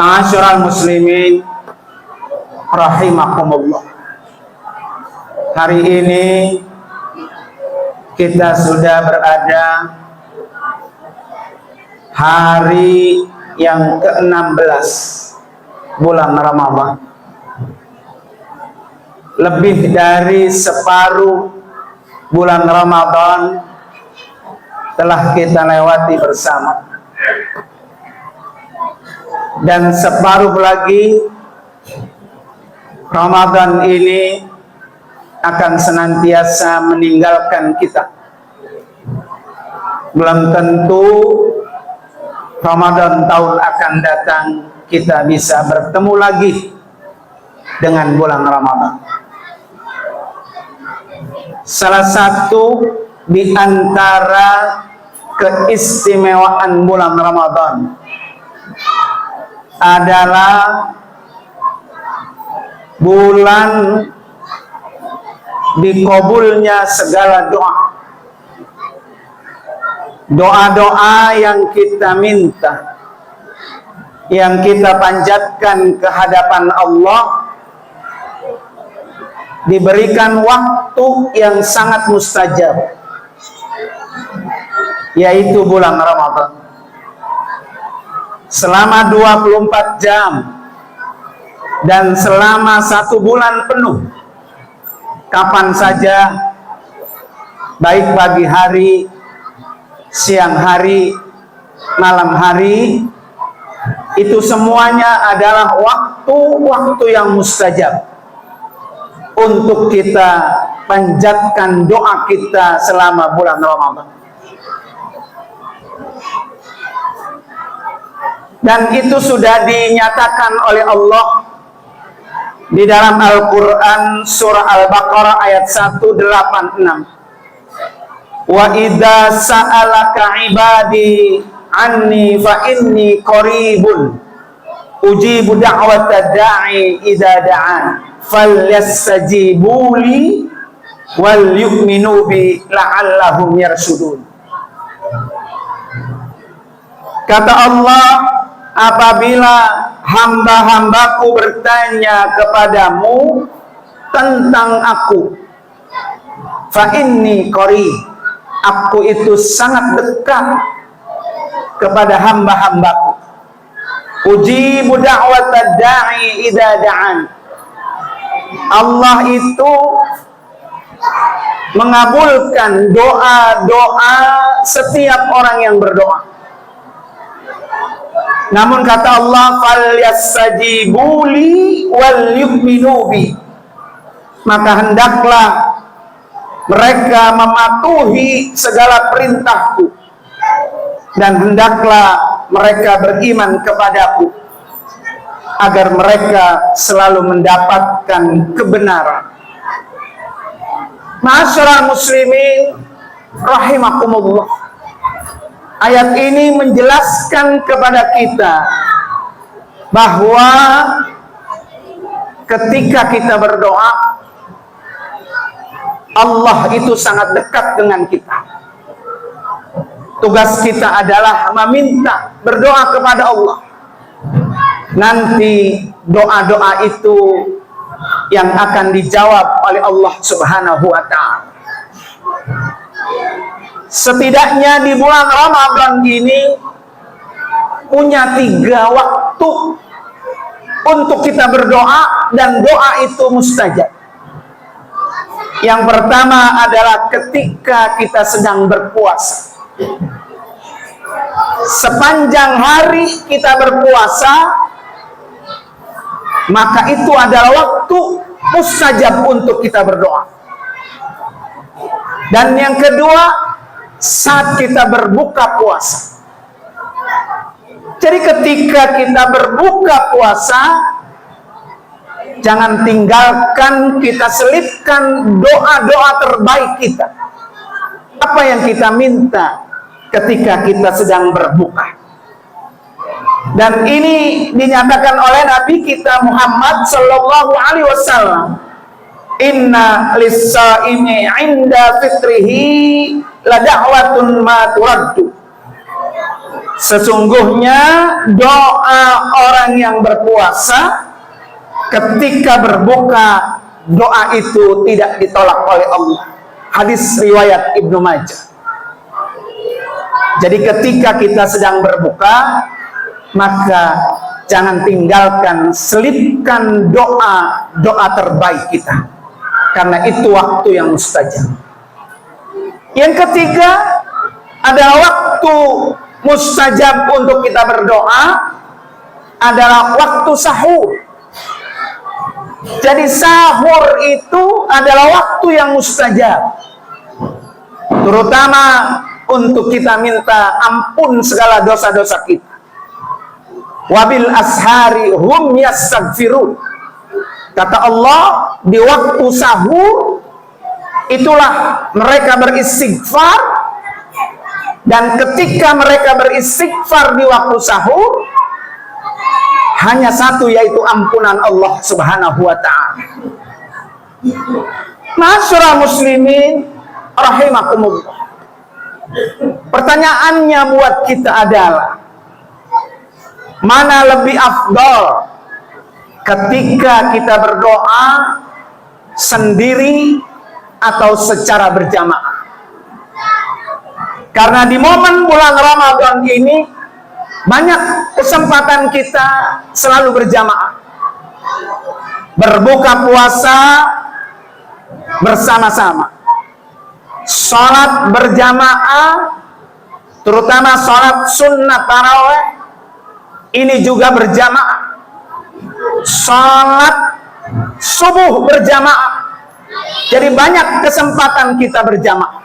Ma'asyiral muslimin rahimakumullah. Hari ini kita sudah berada hari yang ke-16 bulan Ramadan. Lebih dari separuh bulan Ramadan telah kita lewati bersama. Dan separuh lagi Ramadan ini akan senantiasa meninggalkan kita. Belum tentu Ramadan tahun akan datang kita bisa bertemu lagi dengan bulan Ramadan. Salah satu di antara keistimewaan bulan Ramadan adalah bulan dikabulnya segala doa. Doa-doa yang kita minta, yang kita panjatkan ke hadapan Allah, diberikan waktu yang sangat mustajab, yaitu bulan Ramadan. Selama 24 jam dan selama 1 bulan penuh, kapan saja, baik pagi hari, siang hari, malam hari, itu semuanya adalah waktu-waktu yang mustajab untuk kita panjatkan doa kita selama bulan Ramadan. Dan itu sudah dinyatakan oleh Allah di dalam Al-Quran surah Al-Baqarah ayat 186. Wa idza sa'alaka ibadi anni fa inni qaribun ujibu da'wata da'i idza da'an falyastajibu li wal yu'minu bi la'allahum yarshudun. Kata Allah, apabila hamba-hambaku bertanya kepadamu tentang aku, fa inni qarib, aku itu sangat dekat kepada hamba-hambaku. Ujibu da'wata da'i idza da'an. Allah itu mengabulkan doa-doa setiap orang yang berdoa. Namun kata Allah, falyastajibu li wal yu'minu bi, maka hendaklah mereka mematuhi segala perintahku dan hendaklah mereka beriman kepadaku agar mereka selalu mendapatkan kebenaran. Ma'asyiral muslimin rahimakumullah. Ayat ini menjelaskan kepada kita bahwa ketika kita berdoa, Allah itu sangat dekat dengan kita. Tugas kita adalah meminta, berdoa kepada Allah. Nanti doa-doa itu yang akan dijawab oleh Allah Subhanahu wa ta'ala. Setidaknya di bulan Ramadan ini punya 3 waktu untuk kita berdoa dan doa itu mustajab. Yang pertama adalah ketika kita sedang berpuasa. Sepanjang hari kita berpuasa, maka itu adalah waktu mustajab untuk kita berdoa. Dan yang kedua, saat kita berbuka puasa. Jadi ketika kita berbuka puasa, jangan tinggalkan, kita selipkan doa-doa terbaik kita. Apa yang kita minta ketika kita sedang berbuka. Dan ini dinyatakan oleh Nabi kita Muhammad sallallahu alaihi wasallam. Inna lis-saimi 'inda fitrihi la da'watun ma turaddu. Sesungguhnya doa orang yang berpuasa ketika berbuka, doa itu tidak ditolak oleh Allah. Hadis riwayat Ibnu Majah. Jadi ketika kita sedang berbuka, maka jangan tinggalkan, selipkan doa terbaik kita, karena itu waktu yang mustajab. Yang ketiga adalah waktu mustajab untuk kita berdoa adalah waktu sahur. Jadi sahur itu adalah waktu yang mustajab, terutama untuk kita minta ampun segala dosa-dosa kita. Wabil ashari hum yastaghfirun. Kata Allah, di waktu sahur itulah mereka beristighfar. Dan ketika mereka beristighfar di waktu sahur, hanya satu, yaitu ampunan Allah Subhanahu wa ta'ala. Masyarakat muslimin rahimakumullah. Pertanyaannya buat kita adalah, mana lebih afdal ketika kita berdoa sendiri atau secara berjamaah? Karena di momen bulan Ramadan ini banyak kesempatan kita selalu berjamaah, berbuka puasa bersama-sama, sholat berjamaah, terutama sholat sunnah taraweh ini juga berjamaah, sholat subuh berjamaah. Jadi banyak kesempatan kita berjamaah.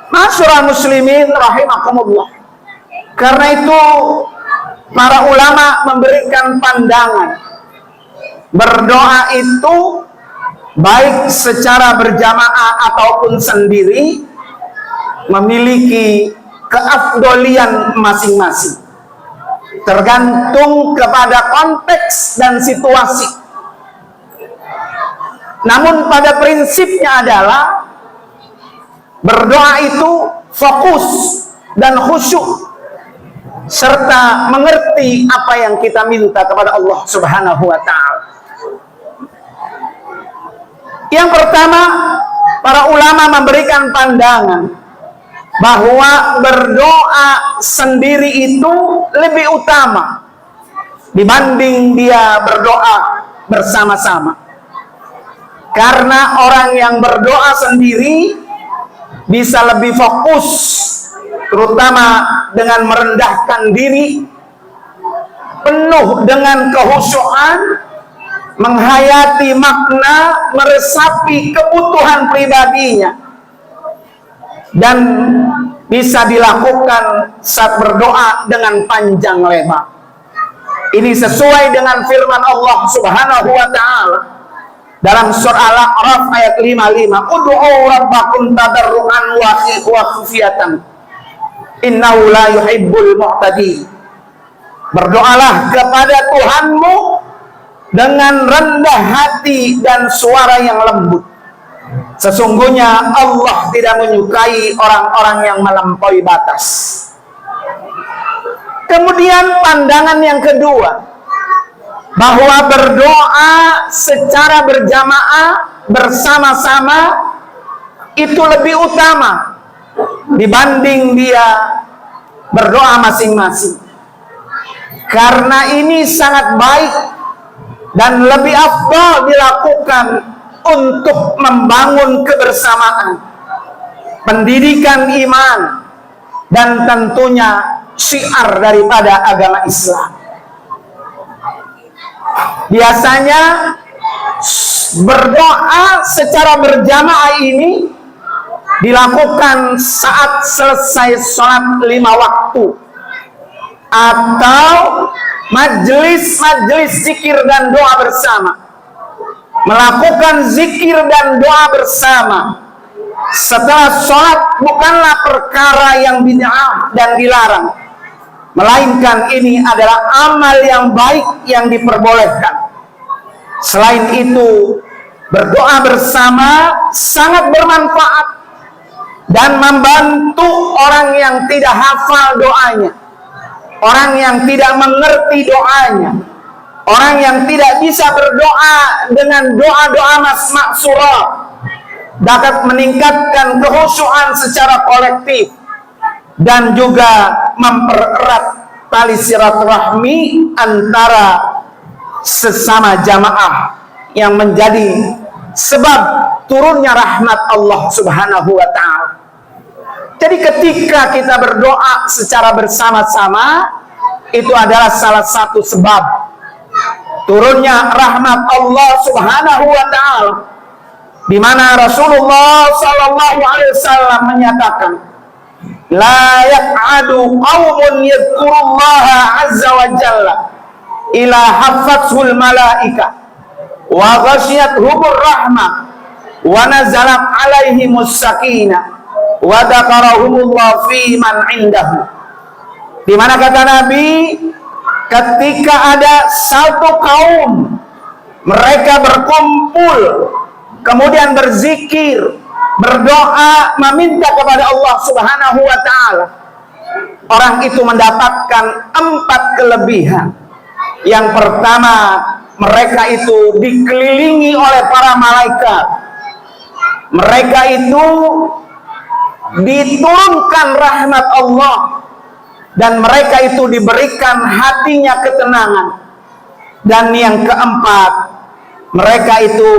Masyarakat muslimin rahimakumullah. Karena itu para ulama memberikan pandangan, berdoa itu baik secara berjamaah ataupun sendiri memiliki keafdolian masing-masing, tergantung kepada konteks dan situasi. Namun pada prinsipnya adalah berdoa itu fokus dan khusyuk, serta mengerti apa yang kita minta kepada Allah Subhanahu wa ta'ala. Yang pertama, para ulama memberikan pandangan bahwa berdoa sendiri itu lebih utama dibanding dia berdoa bersama-sama. Karena orang yang berdoa sendiri bisa lebih fokus, terutama dengan merendahkan diri, penuh dengan kehusyuan, menghayati makna, meresapi kebutuhan pribadinya, dan bisa dilakukan saat berdoa dengan panjang lebar. Ini sesuai dengan firman Allah Subhanahu wa ta'ala dalam surah Al-A'raf ayat 55, ud'u rabbakum tadarruan wa khufyatan innahu la yuhibbul mu'tadin. Berdoalah kepada Tuhanmu dengan rendah hati dan suara yang lembut. Sesungguhnya Allah tidak menyukai orang-orang yang melampaui batas. Kemudian pandangan yang kedua, bahwa berdoa secara berjamaah bersama-sama itu lebih utama dibanding dia berdoa masing-masing. Karena ini sangat baik dan lebih afdal dilakukan untuk membangun kebersamaan, pendidikan iman, dan tentunya syiar daripada agama Islam. Biasanya berdoa secara berjamaah ini dilakukan saat selesai sholat 5 waktu atau majelis zikir dan doa bersama. Melakukan zikir dan doa bersama setelah sholat bukanlah perkara yang bid'ah dan dilarang, melainkan ini adalah amal yang baik yang diperbolehkan. Selain itu, berdoa bersama sangat bermanfaat dan membantu orang yang tidak hafal doanya, orang yang tidak mengerti doanya, orang yang tidak bisa berdoa dengan doa-doa maksura, dapat meningkatkan kekhusyuan secara kolektif dan juga mempererat tali silaturahmi antara sesama jamaah yang menjadi sebab turunnya rahmat Allah Subhanahu wa ta'ala. Jadi ketika kita berdoa secara bersama-sama, itu adalah salah satu sebab turunnya rahmat Allah Subhanahu wa ta'ala, di mana Rasulullah sallallahu alaihi wasallam menyatakan, la yaq'adu qaumun yadhkurullaha azza wa jalla ila haffathul malaika wa ghasyiyatuhur rahmah wa nazalat alaihimus sakinah wa dzakarahumullah fi man indahu. Di mana kata Nabi, ketika ada satu kaum mereka berkumpul kemudian berzikir, berdoa, meminta kepada Allah Subhanahu wa ta'ala, orang itu mendapatkan 4 kelebihan. Yang pertama, mereka itu dikelilingi oleh para malaikat. Mereka itu diturunkan rahmat Allah, dan mereka itu diberikan hatinya ketenangan. Dan yang keempat, mereka itu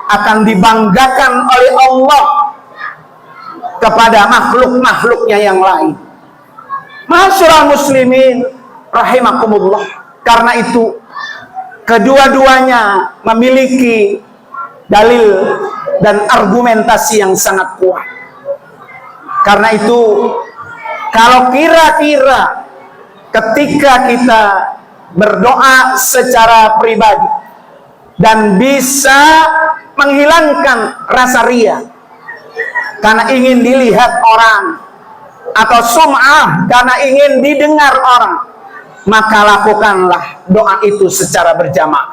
akan dibanggakan oleh Allah kepada makhluk-makhluknya yang lain. Ma'asyiral muslimin rahimakumullah. Karena itu kedua-duanya memiliki dalil dan argumentasi yang sangat kuat. Karena itu kalau kira-kira ketika kita berdoa secara pribadi dan bisa menghilangkan rasa ria karena ingin dilihat orang, atau sum'ah karena ingin didengar orang, maka lakukanlah doa itu secara berjamaah.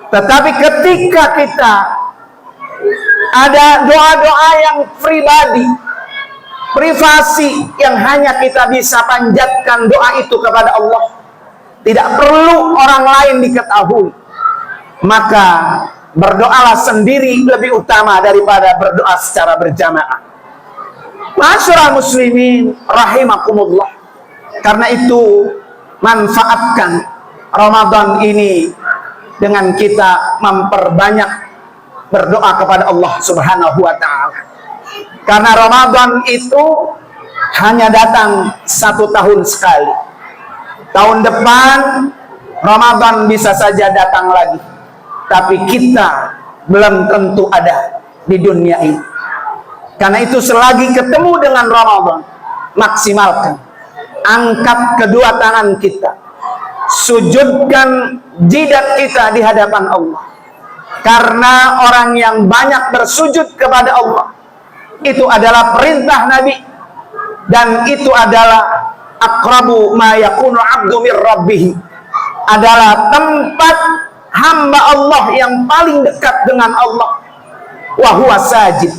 Tetapi ketika kita ada doa-doa yang pribadi, privasi, yang hanya kita bisa panjatkan doa itu kepada Allah, tidak perlu orang lain diketahui, maka berdoalah sendiri lebih utama daripada berdoa secara berjamaah. Ma'asyiral muslimin rahimakumullah. Karena itu manfaatkan Ramadan ini dengan kita memperbanyak berdoa kepada Allah Subhanahu wa ta'ala. Karena Ramadan itu hanya datang 1 tahun sekali. Tahun depan Ramadan bisa saja datang lagi, tapi kita belum tentu ada di dunia ini. Karena itu selagi ketemu dengan Ramadan, maksimalkan, angkat kedua tangan kita, sujudkan jidat kita di hadapan Allah. Karena orang yang banyak bersujud kepada Allah, itu adalah perintah Nabi, dan itu adalah aqrabu ma yakunu abdu mir rabbih, adalah tempat hamba Allah yang paling dekat dengan Allah, wa huwa sajid,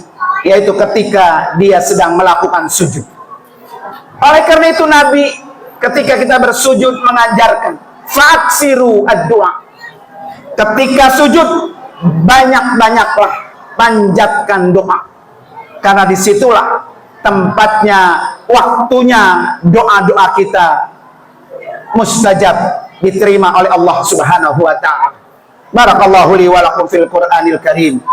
yaitu ketika dia sedang melakukan sujud. Oleh karena itu Nabi ketika kita bersujud mengajarkan fa'aksiru ad-du'a. Ketika sujud banyak-banyaklah panjatkan doa, karena disitulah tempatnya, waktunya doa-doa kita mustajab, diterima oleh Allah Subhanahu wa ta'ala. Barakallahu li wa lakum fil Qur'anil Karim.